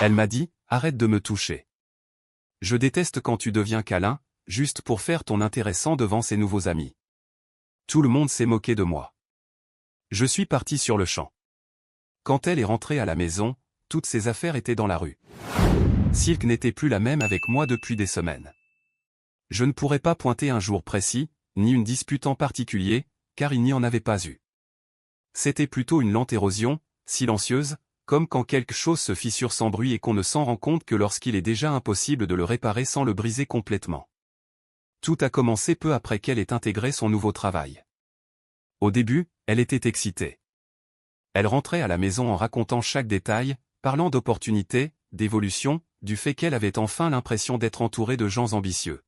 Elle m'a dit, arrête de me toucher. Je déteste quand tu deviens câlin, juste pour faire ton intéressant devant ses nouveaux amis. Tout le monde s'est moqué de moi. Je suis parti sur le champ. Quand elle est rentrée à la maison, toutes ses affaires étaient dans la rue. Silk n'était plus la même avec moi depuis des semaines. Je ne pourrais pas pointer un jour précis, ni une dispute en particulier, car il n'y en avait pas eu. C'était plutôt une lente érosion, silencieuse, comme quand quelque chose se fissure sans bruit et qu'on ne s'en rend compte que lorsqu'il est déjà impossible de le réparer sans le briser complètement. Tout a commencé peu après qu'elle ait intégré son nouveau travail. Au début, elle était excitée. Elle rentrait à la maison en racontant chaque détail, parlant d'opportunités, d'évolution, du fait qu'elle avait enfin l'impression d'être entourée de gens ambitieux.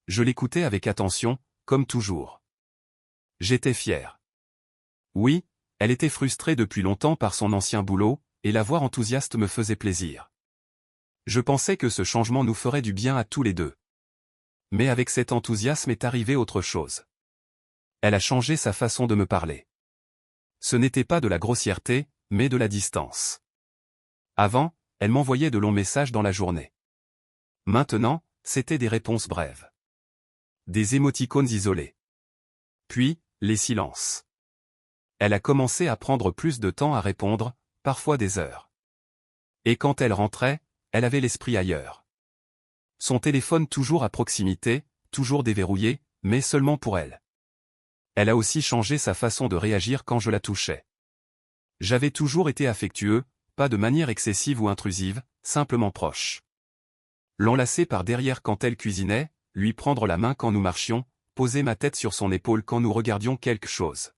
Je l'écoutais avec attention, comme toujours. J'étais fier. Oui, elle était frustrée depuis longtemps par son ancien boulot, et la voir enthousiaste me faisait plaisir. Je pensais que ce changement nous ferait du bien à tous les deux. Mais avec cet enthousiasme est arrivé autre chose. Elle a changé sa façon de me parler. Ce n'était pas de la grossièreté, mais de la distance. Avant, elle m'envoyait de longs messages dans la journée. Maintenant, c'était des réponses brèves. Des émoticônes isolés. Puis, les silences. Elle a commencé à prendre plus de temps à répondre, parfois des heures. Et quand elle rentrait, elle avait l'esprit ailleurs. Son téléphone toujours à proximité, toujours déverrouillé, mais seulement pour elle. Elle a aussi changé sa façon de réagir quand je la touchais. J'avais toujours été affectueux, pas de manière excessive ou intrusive, simplement proche. L'enlacer par derrière quand elle cuisinait, lui prendre la main quand nous marchions, poser ma tête sur son épaule quand nous regardions quelque chose.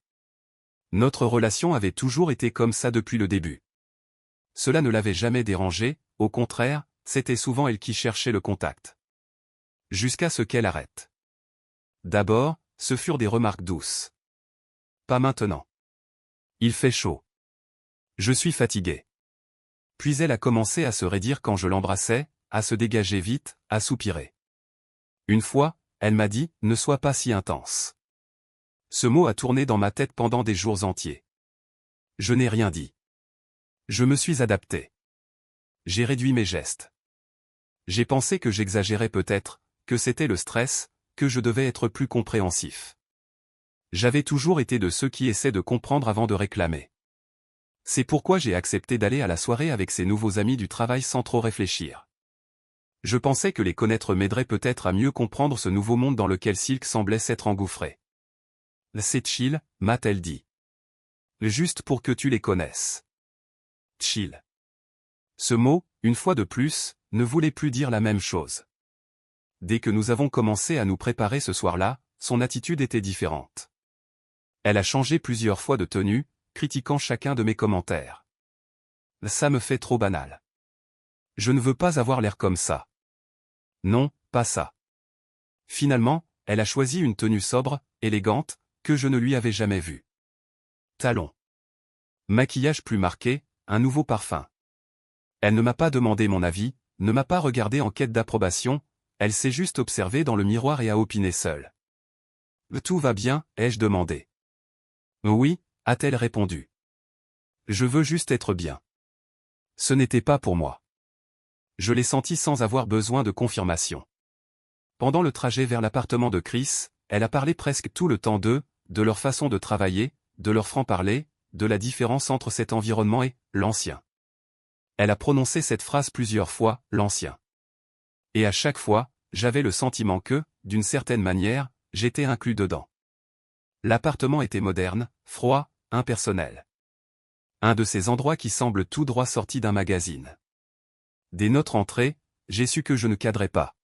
Notre relation avait toujours été comme ça depuis le début. Cela ne l'avait jamais dérangée, au contraire, c'était souvent elle qui cherchait le contact. Jusqu'à ce qu'elle arrête. D'abord, ce furent des remarques douces. Pas maintenant. Il fait chaud. Je suis fatigué. Puis elle a commencé à se raidir quand je l'embrassais, à se dégager vite, à soupirer. Une fois, elle m'a dit, ne sois pas si intense. Ce mot a tourné dans ma tête pendant des jours entiers. Je n'ai rien dit. Je me suis adapté. J'ai réduit mes gestes. J'ai pensé que j'exagérais peut-être, que c'était le stress, que je devais être plus compréhensif. J'avais toujours été de ceux qui essaient de comprendre avant de réclamer. C'est pourquoi j'ai accepté d'aller à la soirée avec ses nouveaux amis du travail sans trop réfléchir. Je pensais que les connaître m'aiderait peut-être à mieux comprendre ce nouveau monde dans lequel Silk semblait s'être engouffré. C'est chill, m'a-t-elle dit. Juste pour que tu les connaisses. Chill. Ce mot, une fois de plus, ne voulait plus dire la même chose. Dès que nous avons commencé à nous préparer ce soir-là, son attitude était différente. Elle a changé plusieurs fois de tenue, critiquant chacun de mes commentaires. Ça me fait trop banal. Je ne veux pas avoir l'air comme ça. Non, pas ça. Finalement, elle a choisi une tenue sobre, élégante, que je ne lui avais jamais vue. Talons. Maquillage plus marqué, un nouveau parfum. Elle ne m'a pas demandé mon avis, ne m'a pas regardé en quête d'approbation, elle s'est juste observée dans le miroir et a opiné seule. Tout va bien, ai-je demandé. Oui, a-t-elle répondu. Je veux juste être bien. Ce n'était pas pour moi. Je l'ai senti sans avoir besoin de confirmation. Pendant le trajet vers l'appartement de Chris, elle a parlé presque tout le temps d'eux, de leur façon de travailler, de leur franc-parler, de la différence entre cet environnement et l'ancien. Elle a prononcé cette phrase plusieurs fois, l'ancien. Et à chaque fois, j'avais le sentiment que, d'une certaine manière, j'étais inclus dedans. L'appartement était moderne, froid, impersonnel. Un de ces endroits qui semblent tout droit sortis d'un magazine. Dès notre entrée, j'ai su que je ne cadrais pas.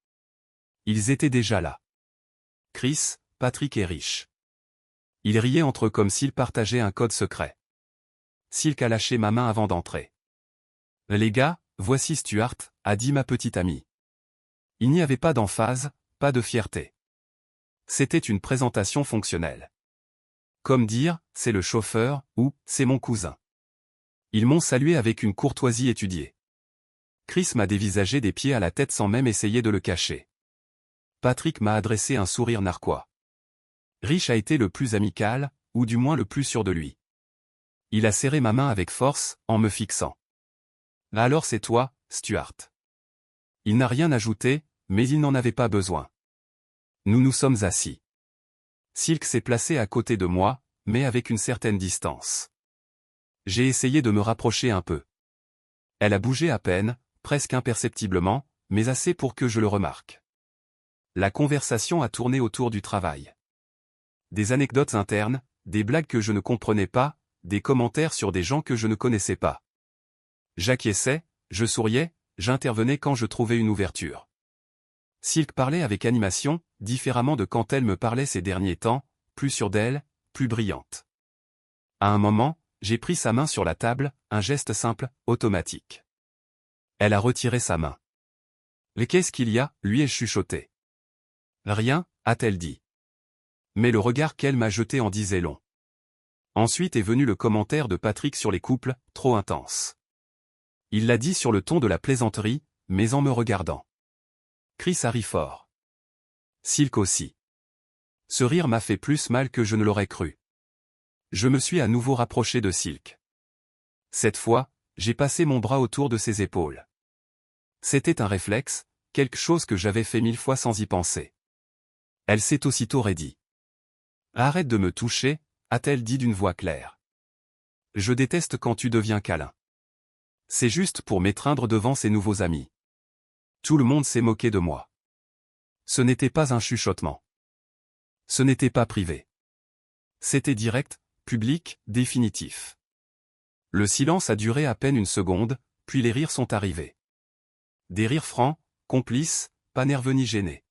Ils étaient déjà là. Chris, Patrick et Rich. Ils riaient entre eux comme s'ils partageaient un code secret. Silk a lâché ma main avant d'entrer. Les gars, voici Stuart, a dit ma petite amie. Il n'y avait pas d'emphase, pas de fierté. C'était une présentation fonctionnelle. Comme dire, c'est le chauffeur, ou, c'est mon cousin. Ils m'ont salué avec une courtoisie étudiée. Chris m'a dévisagé des pieds à la tête sans même essayer de le cacher. Patrick m'a adressé un sourire narquois. Rich a été le plus amical, ou du moins le plus sûr de lui. Il a serré ma main avec force, en me fixant. Alors c'est toi, Stuart. Il n'a rien ajouté, mais il n'en avait pas besoin. Nous nous sommes assis. Silk s'est placée à côté de moi, mais avec une certaine distance. J'ai essayé de me rapprocher un peu. Elle a bougé à peine, presque imperceptiblement, mais assez pour que je le remarque. La conversation a tourné autour du travail. Des anecdotes internes, des blagues que je ne comprenais pas, des commentaires sur des gens que je ne connaissais pas. J'acquiesçais, je souriais, j'intervenais quand je trouvais une ouverture. Silk parlait avec animation, différemment de quand elle me parlait ces derniers temps, plus sûre d'elle, plus brillante. À un moment, j'ai pris sa main sur la table, un geste simple, automatique. Elle a retiré sa main. « Mais qu'est-ce qu'il y a » lui ai-je chuchoté. « Rien » a-t-elle dit. Mais le regard qu'elle m'a jeté en disait long. Ensuite est venu le commentaire de Patrick sur les couples, trop intenses. Il l'a dit sur le ton de la plaisanterie, mais en me regardant. Chris a ri fort. Silk aussi. Ce rire m'a fait plus mal que je ne l'aurais cru. Je me suis à nouveau rapproché de Silk. Cette fois, j'ai passé mon bras autour de ses épaules. C'était un réflexe, quelque chose que j'avais fait 1000 fois sans y penser. Elle s'est aussitôt raidie. « Arrête de me toucher » a-t-elle dit d'une voix claire. « Je déteste quand tu deviens câlin. C'est juste pour m'étreindre devant ses nouveaux amis. » Tout le monde s'est moqué de moi. Ce n'était pas un chuchotement. Ce n'était pas privé. C'était direct, public, définitif. Le silence a duré à peine une seconde, puis les rires sont arrivés. Des rires francs, complices, pas nerveux ni gênés.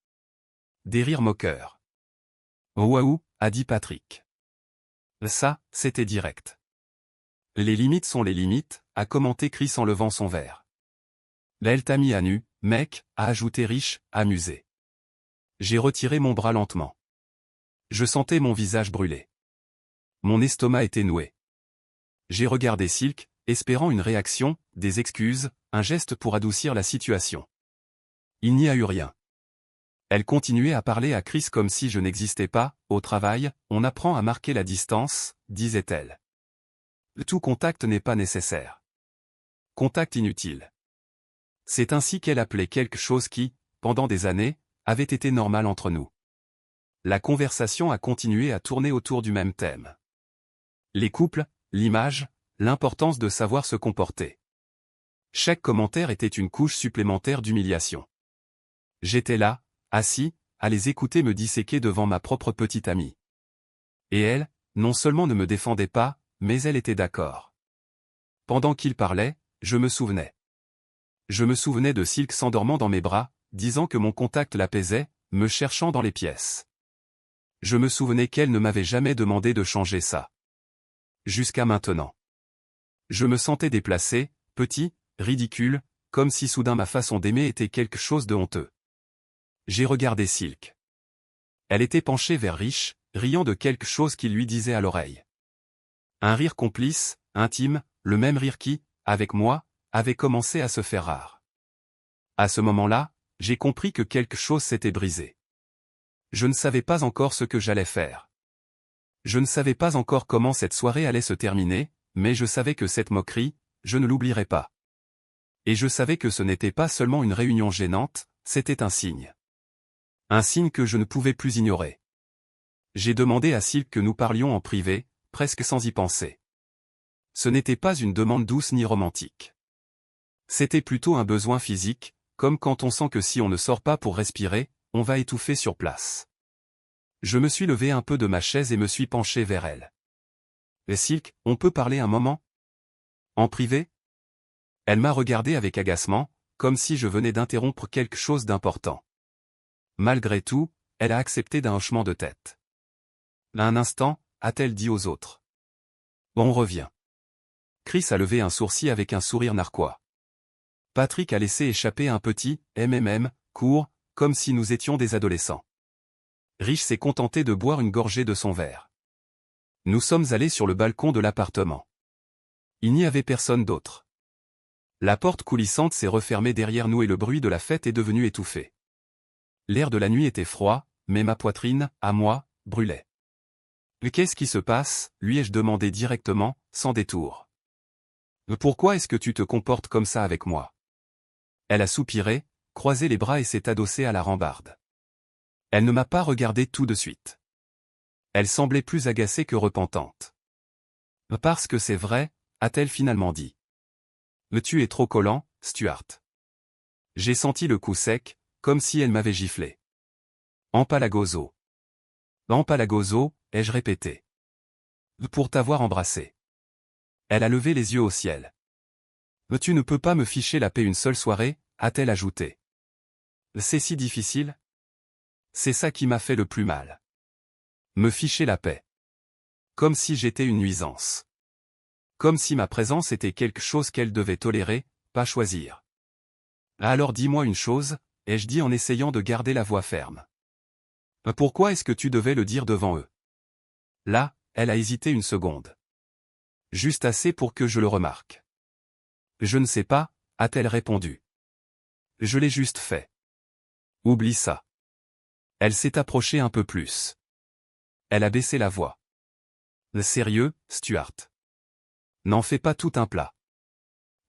Des rires moqueurs. « Waouh » a dit Patrick. Ça, c'était direct. « Les limites sont les limites » a commenté Chris en levant son verre. « Elle t'a mis à nu, mec » a ajouté Rich, amusé. J'ai retiré mon bras lentement. Je sentais mon visage brûler. Mon estomac était noué. J'ai regardé Silk, espérant une réaction, des excuses, un geste pour adoucir la situation. Il n'y a eu rien. Elle continuait à parler à Chris comme si je n'existais pas. « Au travail, on apprend à marquer la distance » disait-elle. Tout contact n'est pas nécessaire. Contact inutile. C'est ainsi qu'elle appelait quelque chose qui, pendant des années, avait été normal entre nous. La conversation a continué à tourner autour du même thème. Les couples, l'image, l'importance de savoir se comporter. Chaque commentaire était une couche supplémentaire d'humiliation. J'étais là, assis, à les écouter me disséquer devant ma propre petite amie. Et elle, non seulement ne me défendait pas, mais elle était d'accord. Pendant qu'il parlait, je me souvenais. Je me souvenais de Silk s'endormant dans mes bras, disant que mon contact l'apaisait, me cherchant dans les pièces. Je me souvenais qu'elle ne m'avait jamais demandé de changer ça. Jusqu'à maintenant. Je me sentais déplacé, petit, ridicule, comme si soudain ma façon d'aimer était quelque chose de honteux. J'ai regardé Silk. Elle était penchée vers Rich, riant de quelque chose qu'il lui disait à l'oreille. Un rire complice, intime, le même rire qui, avec moi, avait commencé à se faire rare. À ce moment-là, j'ai compris que quelque chose s'était brisé. Je ne savais pas encore ce que j'allais faire. Je ne savais pas encore comment cette soirée allait se terminer, mais je savais que cette moquerie, je ne l'oublierais pas. Et je savais que ce n'était pas seulement une réunion gênante, c'était un signe. Un signe que je ne pouvais plus ignorer. J'ai demandé à Silk que nous parlions en privé, presque sans y penser. Ce n'était pas une demande douce ni romantique. C'était plutôt un besoin physique, comme quand on sent que si on ne sort pas pour respirer, on va étouffer sur place. Je me suis levé un peu de ma chaise et me suis penché vers elle. « Silk, on peut parler un moment ? En privé ?» Elle m'a regardé avec agacement, comme si je venais d'interrompre quelque chose d'important. Malgré tout, elle a accepté d'un hochement de tête. Un instant, a-t-elle dit aux autres. On revient. Chris a levé un sourcil avec un sourire narquois. Patrick a laissé échapper un petit « court, comme si nous étions des adolescents. Rich s'est contenté de boire une gorgée de son verre. Nous sommes allés sur le balcon de l'appartement. Il n'y avait personne d'autre. La porte coulissante s'est refermée derrière nous et le bruit de la fête est devenu étouffé. L'air de la nuit était froid, mais ma poitrine, à moi, brûlait. « Qu'est-ce qui se passe » lui ai-je demandé directement, sans détour. « Pourquoi est-ce que tu te comportes comme ça avec moi ? Elle a soupiré, croisé les bras et s'est adossée à la rambarde. Elle ne m'a pas regardé tout de suite. Elle semblait plus agacée que repentante. Parce que c'est vrai, a-t-elle finalement dit. Mais tu es trop collant, Stuart. J'ai senti le coup sec, comme si elle m'avait giflé. Empalagoso. Empalagoso, ai-je répété. Pour t'avoir embrassé. Elle a levé les yeux au ciel. Mais tu ne peux pas me ficher la paix une seule soirée, a-t-elle ajouté. C'est si difficile. C'est ça qui m'a fait le plus mal. Me ficher la paix. Comme si j'étais une nuisance. Comme si ma présence était quelque chose qu'elle devait tolérer, pas choisir. Alors dis-moi une chose, ai-je dit en essayant de garder la voix ferme. Pourquoi est-ce que tu devais le dire devant eux? Là, elle a hésité une seconde. Juste assez pour que je le remarque. Je ne sais pas, a-t-elle répondu. Je l'ai juste fait. Oublie ça. Elle s'est approchée un peu plus. Elle a baissé la voix. Sérieux, Stuart. N'en fais pas tout un plat.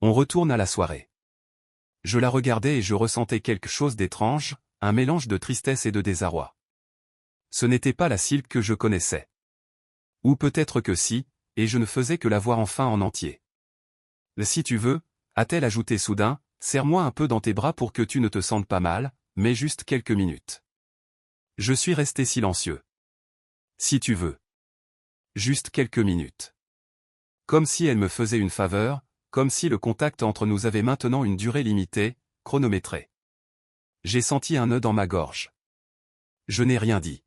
On retourne à la soirée. Je la regardais et je ressentais quelque chose d'étrange, un mélange de tristesse et de désarroi. Ce n'était pas la Silk que je connaissais. Ou peut-être que si, et je ne faisais que la voir enfin en entier. Si tu veux, a-t-elle ajouté soudain, serre-moi un peu dans tes bras pour que tu ne te sentes pas mal, mais juste quelques minutes. Je suis resté silencieux. Si tu veux. Juste quelques minutes. Comme si elle me faisait une faveur, comme si le contact entre nous avait maintenant une durée limitée, chronométrée. J'ai senti un nœud dans ma gorge. Je n'ai rien dit.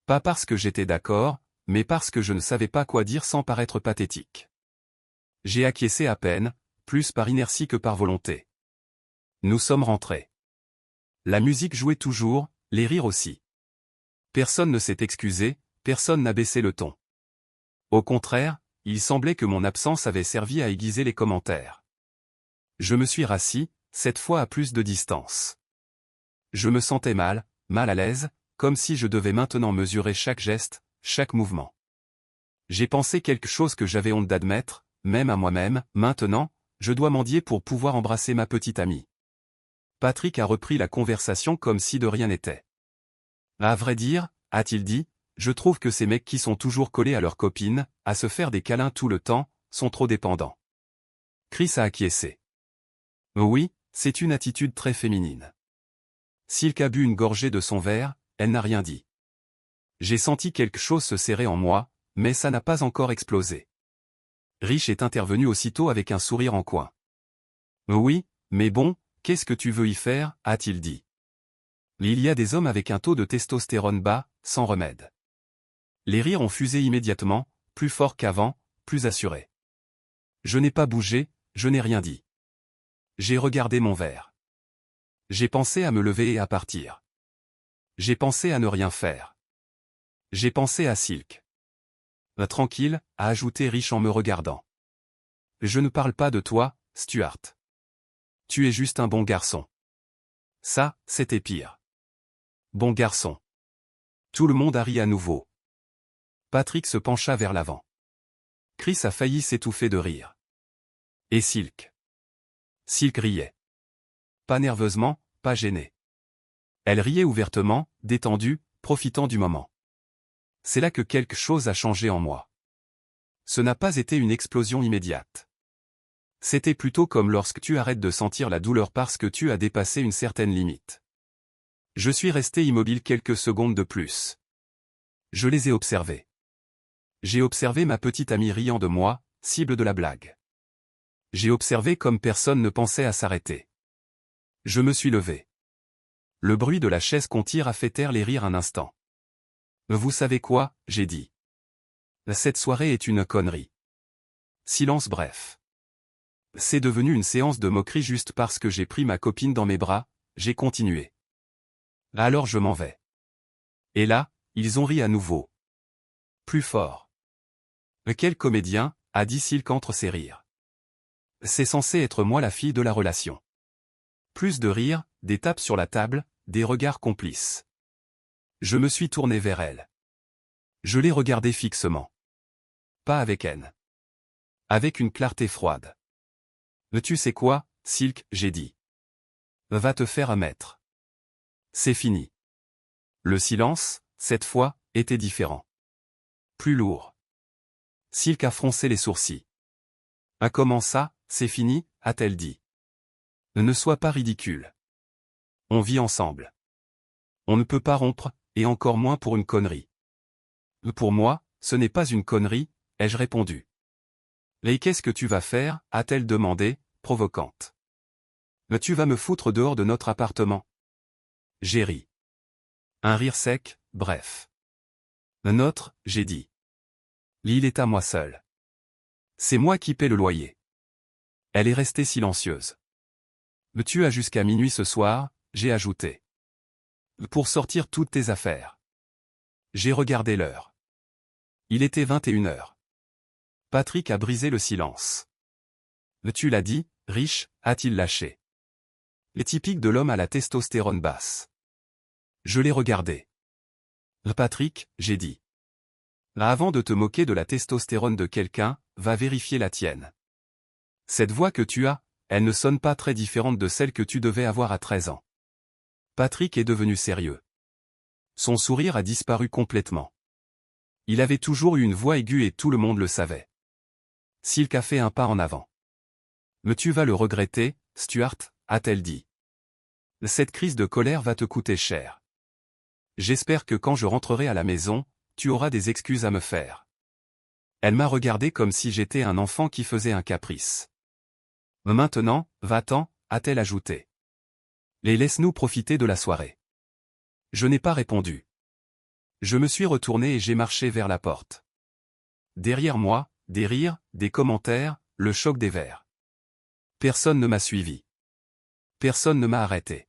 Pas parce que j'étais d'accord, mais parce que je ne savais pas quoi dire sans paraître pathétique. J'ai acquiescé à peine, plus par inertie que par volonté. Nous sommes rentrés. La musique jouait toujours, les rires aussi. Personne ne s'est excusé, personne n'a baissé le ton. Au contraire, il semblait que mon absence avait servi à aiguiser les commentaires. Je me suis rassis, cette fois à plus de distance. Je me sentais mal à l'aise, comme si je devais maintenant mesurer chaque geste, chaque mouvement. J'ai pensé quelque chose que j'avais honte d'admettre, même à moi-même, maintenant, je dois mendier pour pouvoir embrasser ma petite amie. Patrick a repris la conversation comme si de rien n'était. À vrai dire, a-t-il dit, je trouve que ces mecs qui sont toujours collés à leurs copines, à se faire des câlins tout le temps, sont trop dépendants. Chris a acquiescé. Oui, c'est une attitude très féminine. Silk a bu une gorgée de son verre, elle n'a rien dit. J'ai senti quelque chose se serrer en moi, mais ça n'a pas encore explosé. Rich est intervenu aussitôt avec un sourire en coin. Oui, mais bon, qu'est-ce que tu veux y faire, a-t-il dit. Il y a des hommes avec un taux de testostérone bas, sans remède. Les rires ont fusé immédiatement, plus fort qu'avant, plus assurés. Je n'ai pas bougé, je n'ai rien dit. J'ai regardé mon verre. J'ai pensé à me lever et à partir. J'ai pensé à ne rien faire. J'ai pensé à Silk. Tranquille, a ajouté Rich en me regardant. Je ne parle pas de toi, Stuart. Tu es juste un bon garçon. Ça, c'était pire. Bon garçon. Tout le monde a ri à nouveau. Patrick se pencha vers l'avant. Chris a failli s'étouffer de rire. Et Silk. Silk riait. Pas nerveusement, pas gênée. Elle riait ouvertement, détendue, profitant du moment. C'est là que quelque chose a changé en moi. Ce n'a pas été une explosion immédiate. C'était plutôt comme lorsque tu arrêtes de sentir la douleur parce que tu as dépassé une certaine limite. Je suis resté immobile quelques secondes de plus. Je les ai observés. J'ai observé ma petite amie riant de moi, cible de la blague. J'ai observé comme personne ne pensait à s'arrêter. Je me suis levé. Le bruit de la chaise qu'on tire a fait taire les rires un instant. Vous savez quoi, j'ai dit. Cette soirée est une connerie. Silence bref. C'est devenu une séance de moquerie juste parce que j'ai pris ma copine dans mes bras, j'ai continué. Alors je m'en vais. Et là, ils ont ri à nouveau. Plus fort. Quel comédien, a dit Silk entre ses rires. C'est censé être moi la fille de la relation. Plus de rires, des tapes sur la table, des regards complices. Je me suis tourné vers elle. Je l'ai regardée fixement. Pas avec haine. Avec une clarté froide. Tu sais quoi, Silk, j'ai dit. Va te faire un maître. C'est fini. Le silence, cette fois, était différent. Plus lourd. Silk a froncé les sourcils. Ah, comment ça, c'est fini, a-t-elle dit. Ne sois pas ridicule. On vit ensemble. On ne peut pas rompre, et encore moins pour une connerie. Pour moi, ce n'est pas une connerie, ai-je répondu. Et qu'est-ce que tu vas faire, a-t-elle demandé, provocante. Tu vas me foutre dehors de notre appartement. J'ai ri. Un rire sec, bref. Notre, j'ai dit. L'île est à moi seul. C'est moi qui paie le loyer. Elle est restée silencieuse. Tu as jusqu'à minuit ce soir, j'ai ajouté. Pour sortir toutes tes affaires. J'ai regardé l'heure. Il était 21h. Patrick a brisé le silence. Tu l'as dit, riche, a-t-il lâché. Les typiques de l'homme à la testostérone basse. Je l'ai regardé. Patrick, j'ai dit. Avant de te moquer de la testostérone de quelqu'un, va vérifier la tienne. Cette voix que tu as, elle ne sonne pas très différente de celle que tu devais avoir à 13 ans. Patrick est devenu sérieux. Son sourire a disparu complètement. Il avait toujours eu une voix aiguë et tout le monde le savait. Silk a fait un pas en avant. Mais tu vas le regretter, Stuart, a-t-elle dit. Cette crise de colère va te coûter cher. J'espère que quand je rentrerai à la maison, tu auras des excuses à me faire. Elle m'a regardé comme si j'étais un enfant qui faisait un caprice. Maintenant, va-t'en, a-t-elle ajouté. Et laisse-nous profiter de la soirée. Je n'ai pas répondu. Je me suis retourné et j'ai marché vers la porte. Derrière moi, des rires, des commentaires, le choc des verres. Personne ne m'a suivi. Personne ne m'a arrêté.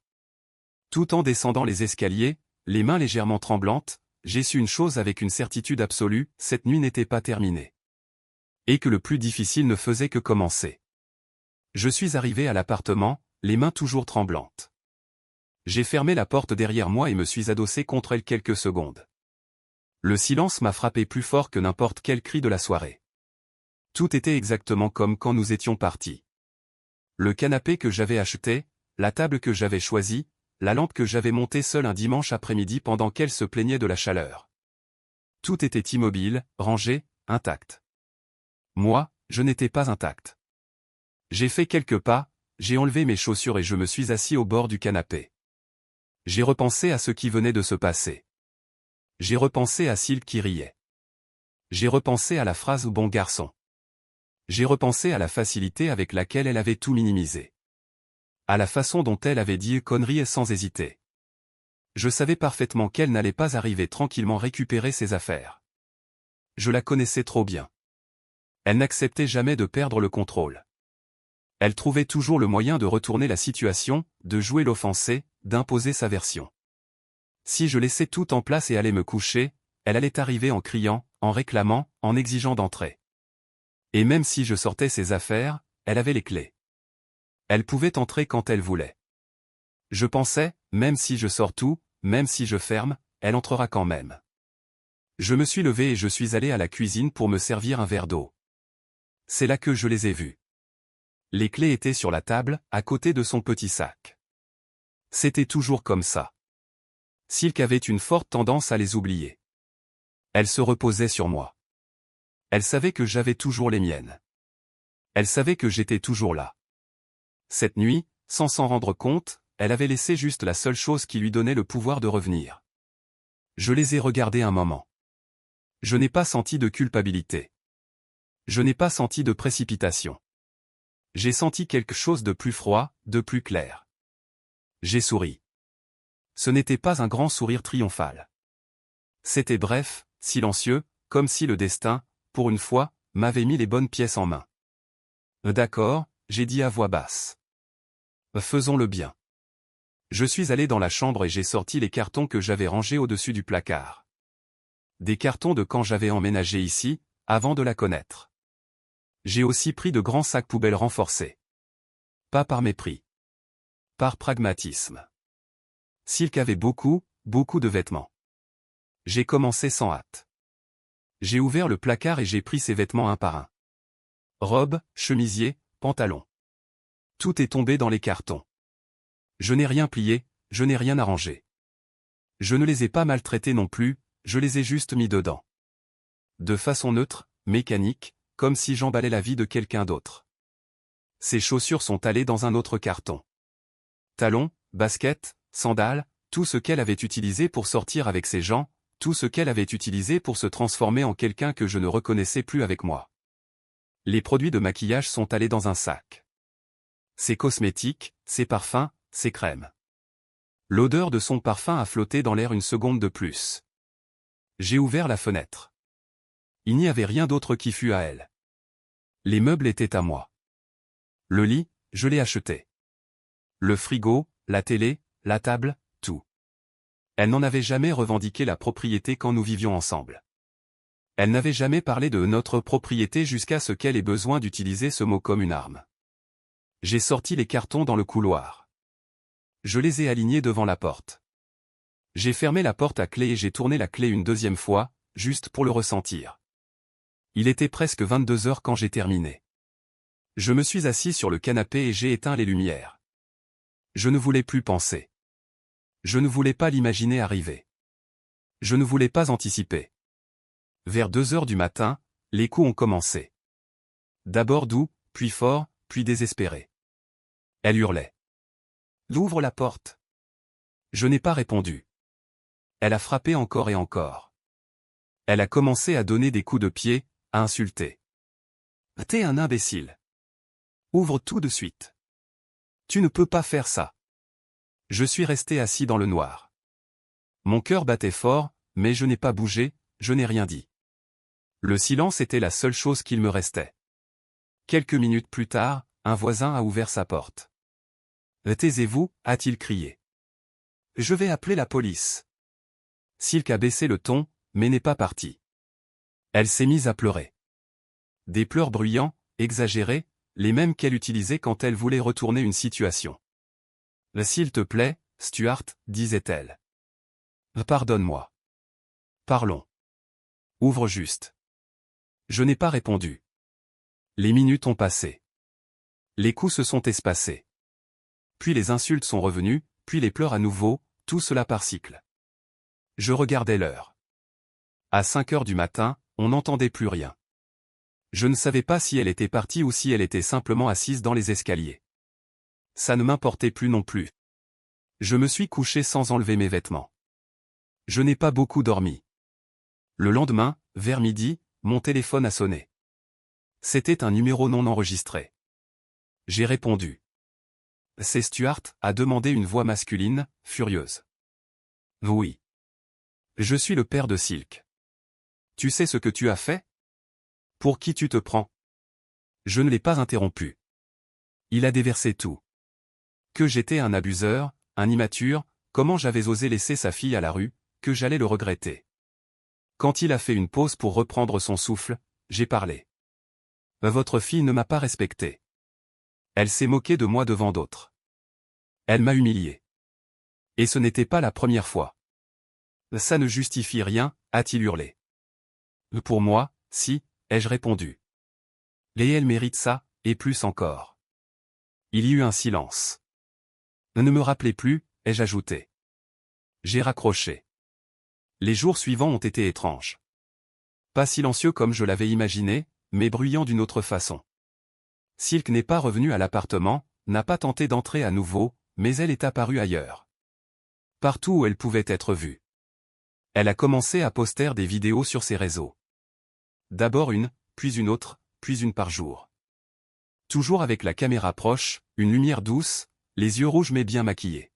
Tout en descendant les escaliers, les mains légèrement tremblantes, j'ai su une chose avec une certitude absolue, cette nuit n'était pas terminée. Et que le plus difficile ne faisait que commencer. Je suis arrivé à l'appartement, les mains toujours tremblantes. J'ai fermé la porte derrière moi et me suis adossé contre elle quelques secondes. Le silence m'a frappé plus fort que n'importe quel cri de la soirée. Tout était exactement comme quand nous étions partis. Le canapé que j'avais acheté, la table que j'avais choisie, la lampe que j'avais montée seule un dimanche après-midi pendant qu'elle se plaignait de la chaleur. Tout était immobile, rangé, intact. Moi, je n'étais pas intact. J'ai fait quelques pas, j'ai enlevé mes chaussures et je me suis assis au bord du canapé. J'ai repensé à ce qui venait de se passer. J'ai repensé à Silk qui riait. J'ai repensé à la phrase « bon garçon ». J'ai repensé à la facilité avec laquelle elle avait tout minimisé. À la façon dont elle avait dit connerie sans hésiter. Je savais parfaitement qu'elle n'allait pas arriver tranquillement récupérer ses affaires. Je la connaissais trop bien. Elle n'acceptait jamais de perdre le contrôle. Elle trouvait toujours le moyen de retourner la situation, de jouer l'offensée, d'imposer sa version. Si je laissais tout en place et allais me coucher, elle allait arriver en criant, en réclamant, en exigeant d'entrer. Et même si je sortais ses affaires, elle avait les clés. Elle pouvait entrer quand elle voulait. Je pensais, même si je sors tout, même si je ferme, elle entrera quand même. Je me suis levé et je suis allé à la cuisine pour me servir un verre d'eau. C'est là que je les ai vues. Les clés étaient sur la table, à côté de son petit sac. C'était toujours comme ça. Silk avait une forte tendance à les oublier. Elle se reposait sur moi. Elle savait que j'avais toujours les miennes. Elle savait que j'étais toujours là. Cette nuit, sans s'en rendre compte, elle avait laissé juste la seule chose qui lui donnait le pouvoir de revenir. Je les ai regardés un moment. Je n'ai pas senti de culpabilité. Je n'ai pas senti de précipitation. J'ai senti quelque chose de plus froid, de plus clair. J'ai souri. Ce n'était pas un grand sourire triomphal. C'était bref, silencieux, comme si le destin, pour une fois, m'avait mis les bonnes pièces en main. D'accord, j'ai dit à voix basse. Faisons-le bien. Je suis allé dans la chambre et j'ai sorti les cartons que j'avais rangés au-dessus du placard. Des cartons de quand j'avais emménagé ici, avant de la connaître. J'ai aussi pris de grands sacs poubelles renforcés. Pas par mépris. Par pragmatisme. Silk avait beaucoup de vêtements. J'ai commencé sans hâte. J'ai ouvert le placard et j'ai pris ses vêtements un par un. Robes, chemisiers, pantalons. Tout est tombé dans les cartons. Je n'ai rien plié, je n'ai rien arrangé. Je ne les ai pas maltraités non plus, je les ai juste mis dedans. De façon neutre, mécanique, comme si j'emballais la vie de quelqu'un d'autre. Ses chaussures sont allées dans un autre carton. Talons, baskets, sandales, tout ce qu'elle avait utilisé pour sortir avec ces gens, tout ce qu'elle avait utilisé pour se transformer en quelqu'un que je ne reconnaissais plus avec moi. Les produits de maquillage sont allés dans un sac. Ses cosmétiques, ses parfums, ses crèmes. L'odeur de son parfum a flotté dans l'air une seconde de plus. J'ai ouvert la fenêtre. Il n'y avait rien d'autre qui fût à elle. Les meubles étaient à moi. Le lit, je l'ai acheté. Le frigo, la télé, la table, tout. Elle n'en avait jamais revendiqué la propriété quand nous vivions ensemble. Elle n'avait jamais parlé de notre propriété jusqu'à ce qu'elle ait besoin d'utiliser ce mot comme une arme. J'ai sorti les cartons dans le couloir. Je les ai alignés devant la porte. J'ai fermé la porte à clé et j'ai tourné la clé une deuxième fois, juste pour le ressentir. Il était presque 22 heures quand j'ai terminé. Je me suis assis sur le canapé et j'ai éteint les lumières. Je ne voulais plus penser. Je ne voulais pas l'imaginer arriver. Je ne voulais pas anticiper. Vers 2 heures du matin, les coups ont commencé. D'abord doux, puis fort, puis désespéré. Elle hurlait. « Ouvre la porte !» Je n'ai pas répondu. Elle a frappé encore et encore. Elle a commencé à donner des coups de pied, à insulter. « T'es un imbécile. Ouvre tout de suite. Tu ne peux pas faire ça. » Je suis resté assis dans le noir. Mon cœur battait fort, mais je n'ai pas bougé, je n'ai rien dit. Le silence était la seule chose qu'il me restait. Quelques minutes plus tard, un voisin a ouvert sa porte. « Taisez-vous » a-t-il crié. « Je vais appeler la police. » Silk a baissé le ton, mais n'est pas partie. Elle s'est mise à pleurer. Des pleurs bruyants, exagérés, les mêmes qu'elle utilisait quand elle voulait retourner une situation. « S'il te plaît, Stuart, disait-elle. Pardonne-moi. Parlons. Ouvre juste. » Je n'ai pas répondu. Les minutes ont passé. Les coups se sont espacés. Puis les insultes sont revenues, puis les pleurs à nouveau, tout cela par cycle. Je regardais l'heure. À 5 heures du matin, on n'entendait plus rien. Je ne savais pas si elle était partie ou si elle était simplement assise dans les escaliers. Ça ne m'importait plus non plus. Je me suis couché sans enlever mes vêtements. Je n'ai pas beaucoup dormi. Le lendemain, vers midi, mon téléphone a sonné. C'était un numéro non enregistré. J'ai répondu. « C'est Stuart » a demandé une voix masculine, furieuse. « Oui. Je suis le père de Silk. Tu sais ce que tu as fait? Pour qui tu te prends? » Je ne l'ai pas interrompu. Il a déversé tout. Que j'étais un abuseur, un immature, comment j'avais osé laisser sa fille à la rue, que j'allais le regretter. Quand il a fait une pause pour reprendre son souffle, j'ai parlé. « Votre fille ne m'a pas respecté. Elle s'est moquée de moi devant d'autres. Elle m'a humilié. Et ce n'était pas la première fois. Ça ne justifie rien, a-t-il hurlé. Pour moi, si, ai-je répondu. Et elle mérite ça, et plus encore. Il y eut un silence. Ne me rappelez plus, ai-je ajouté. J'ai raccroché. Les jours suivants ont été étranges. Pas silencieux comme je l'avais imaginé, mais bruyants d'une autre façon. Silk n'est pas revenue à l'appartement, n'a pas tenté d'entrer à nouveau, mais elle est apparue ailleurs. Partout où elle pouvait être vue. Elle a commencé à poster des vidéos sur ses réseaux. D'abord une, puis une autre, puis une par jour. Toujours avec la caméra proche, une lumière douce, les yeux rouges mais bien maquillés.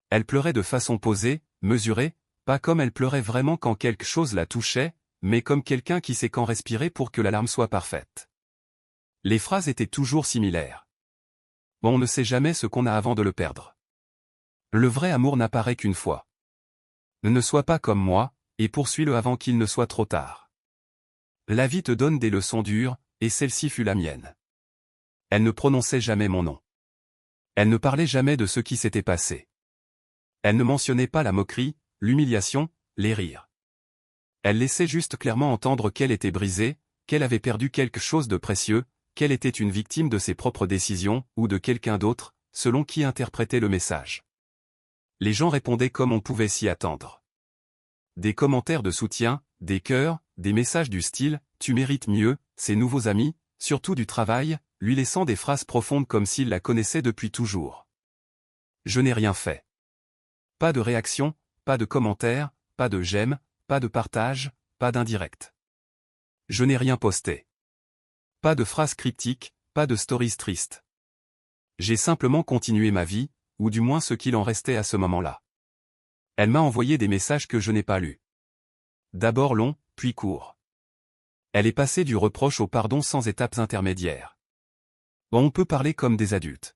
Elle pleurait de façon posée, mesurée, pas comme elle pleurait vraiment quand quelque chose la touchait, mais comme quelqu'un qui sait quand respirer pour que l'alarme soit parfaite. Les phrases étaient toujours similaires. On ne sait jamais ce qu'on a avant de le perdre. Le vrai amour n'apparaît qu'une fois. Ne sois pas comme moi, et poursuis-le avant qu'il ne soit trop tard. La vie te donne des leçons dures, et celle-ci fut la mienne. Elle ne prononçait jamais mon nom. Elle ne parlait jamais de ce qui s'était passé. Elle ne mentionnait pas la moquerie, l'humiliation, les rires. Elle laissait juste clairement entendre qu'elle était brisée, qu'elle avait perdu quelque chose de précieux, qu'elle était une victime de ses propres décisions, ou de quelqu'un d'autre, selon qui interprétait le message. Les gens répondaient comme on pouvait s'y attendre. Des commentaires de soutien, des cœurs, des messages du style « Tu mérites mieux », ses nouveaux amis, surtout du travail, lui laissant des phrases profondes comme s'il la connaissait depuis toujours. Je n'ai rien fait. Pas de réaction, pas de commentaires, pas de j'aime, pas de partage, pas d'indirect. Je n'ai rien posté. Pas de phrases cryptiques, pas de stories tristes. J'ai simplement continué ma vie, ou du moins ce qu'il en restait à ce moment-là. Elle m'a envoyé des messages que je n'ai pas lus. D'abord longs, puis courts. Elle est passée du reproche au pardon sans étapes intermédiaires. On peut parler comme des adultes.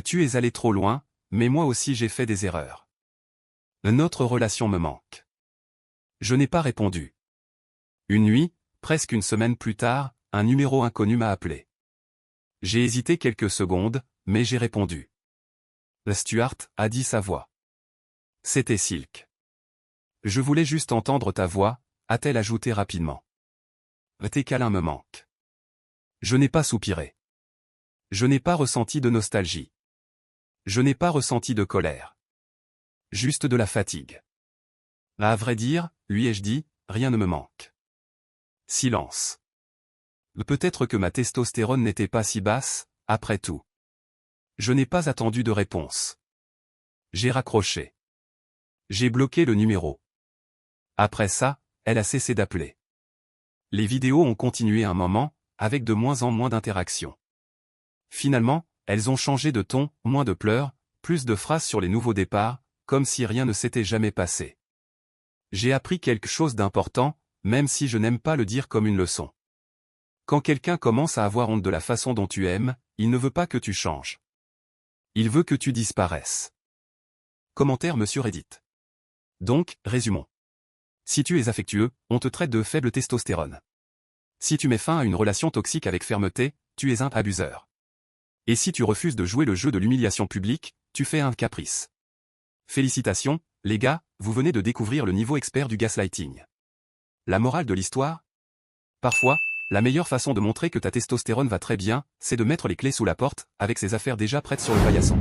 Tu es allé trop loin, mais moi aussi j'ai fait des erreurs. Notre relation me manque. Je n'ai pas répondu. Une nuit, presque une semaine plus tard, un numéro inconnu m'a appelé. J'ai hésité quelques secondes, mais j'ai répondu. Stuart, a dit sa voix. C'était Silk. Je voulais juste entendre ta voix, a-t-elle ajouté rapidement. Tes câlins me manquent. Je n'ai pas soupiré. Je n'ai pas ressenti de nostalgie. Je n'ai pas ressenti de colère. Juste de la fatigue. À vrai dire, lui ai-je dit, rien ne me manque. Silence. Peut-être que ma testostérone n'était pas si basse, après tout. Je n'ai pas attendu de réponse. J'ai raccroché. J'ai bloqué le numéro. Après ça, elle a cessé d'appeler. Les vidéos ont continué un moment, avec de moins en moins d'interactions. Finalement, elles ont changé de ton, moins de pleurs, plus de phrases sur les nouveaux départs, comme si rien ne s'était jamais passé. J'ai appris quelque chose d'important, même si je n'aime pas le dire comme une leçon. Quand quelqu'un commence à avoir honte de la façon dont tu aimes, il ne veut pas que tu changes. Il veut que tu disparaisses. Commentaire Monsieur Reddit. Donc, résumons. Si tu es affectueux, on te traite de faible testostérone. Si tu mets fin à une relation toxique avec fermeté, tu es un abuseur. Et si tu refuses de jouer le jeu de l'humiliation publique, tu fais un caprice. Félicitations, les gars, vous venez de découvrir le niveau expert du gaslighting. La morale de l'histoire ? Parfois, la meilleure façon de montrer que ta testostérone va très bien, c'est de mettre les clés sous la porte, avec ses affaires déjà prêtes sur le paillasson.